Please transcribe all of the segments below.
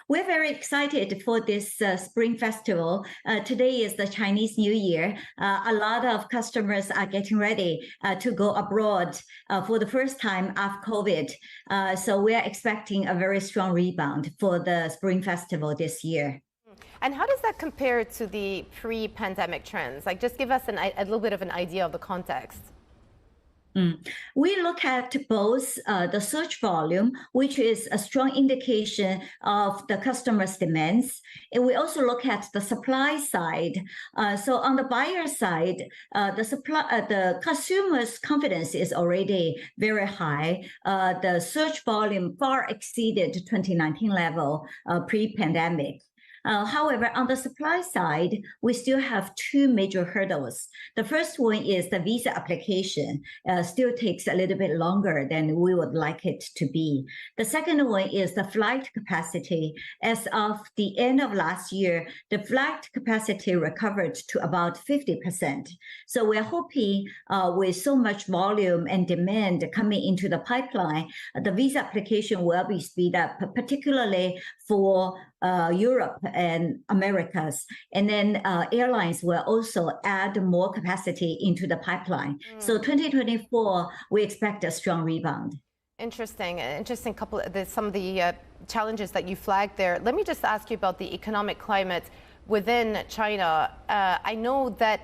We're very excited for this Spring Festival. Today is the Chinese New Year. A lot of customers are getting ready to go abroad for the first time after COVID. So we're expecting a very strong rebound for the Spring Festival this year. And how does that compare to the pre-pandemic trends? Like, just give us a little bit of an idea of the context. We look at both the search volume, which is a strong indication of the customer's demands, and we also look at the supply side. So on the buyer side, the consumer's confidence is already very high. The search volume far exceeded 2019 level pre-pandemic. However, on the supply side, we still have two major hurdles. The first one is the visa application still takes a little bit longer than we would like it to be. The second one is the flight capacity. As of the end of last year, the flight capacity recovered to about 50%. So we're hoping with so much volume and demand coming into the pipeline, the visa application will be speed up, particularly for Europe and Americas. And then airlines will also add more capacity into the pipeline. So 2024, we expect a strong rebound. Interesting couple of some of the challenges that you flagged there. Let me just ask you about the economic climate within China. I know that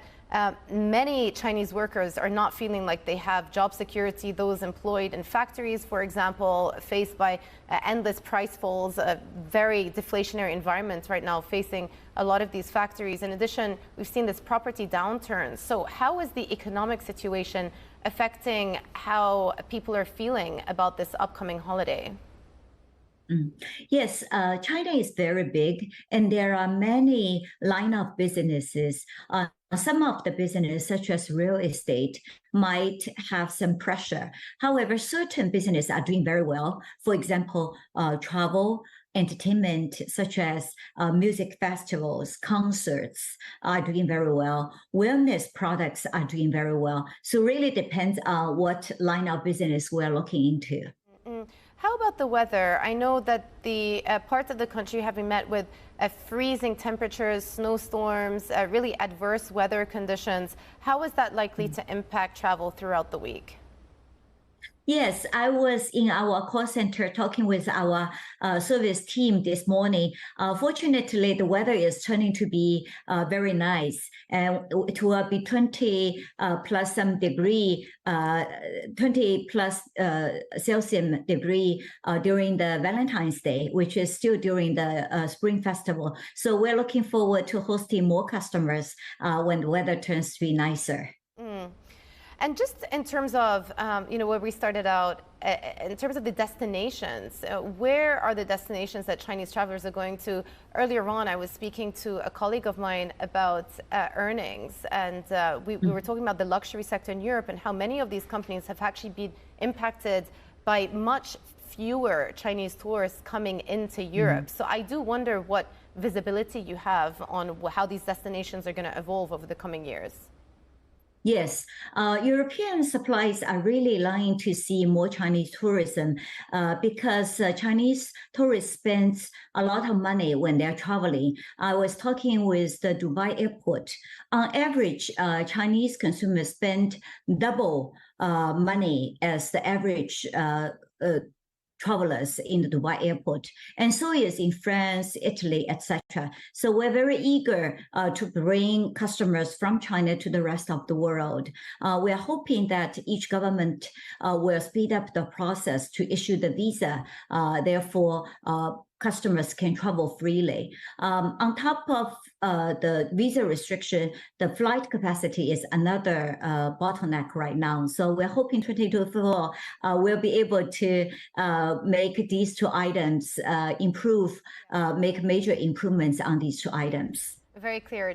many Chinese workers are not feeling like they have job security. Those employed in factories, for example, faced by endless price falls, a very deflationary environment right now facing a lot of these factories. In addition, we've seen this property downturn. So how is the economic situation affecting how people are feeling about this upcoming holiday? Yes, China is very big, and there are many line of businesses. Some of the business, such as real estate, might have some pressure. However, certain businesses are doing very well. For example, travel, entertainment, such as music festivals, concerts are doing very well. Wellness products are doing very well. So really depends on what line of business we're looking into. How about the weather? I know that the parts of the country have been met with freezing temperatures, snowstorms, really adverse weather conditions. How is that likely to impact travel throughout the week? Yes, I was in our call center talking with our service team this morning. Fortunately, the weather is turning to be very nice, and it will be 20 plus some degree, 20 plus Celsius degree during the Valentine's Day, which is still during the Spring Festival. So we're looking forward to hosting more customers when the weather turns to be nicer. And just in terms of, where we started out, in terms of the destinations, where are the destinations that Chinese travelers are going to? Earlier on, I was speaking to a colleague of mine about earnings, and we were talking about the luxury sector in Europe and how many of these companies have actually been impacted by much fewer Chinese tourists coming into Europe. So I do wonder what visibility you have on how these destinations are going to evolve over the coming years. Yes, European supplies are really lying to see more Chinese tourism because Chinese tourists spend a lot of money when they're traveling. I was talking with the Dubai airport. On average, Chinese consumers spend double money as the average travelers in the Dubai airport, and so is in France, Italy, etc. So we're very eager to bring customers from China to the rest of the world. We are hoping that each government will speed up the process to issue the visa, therefore customers can travel freely. On top of the visa restriction, the flight capacity is another bottleneck right now. So we're hoping 2024 we'll be able to make these two items make major improvements on these two items. Very clear.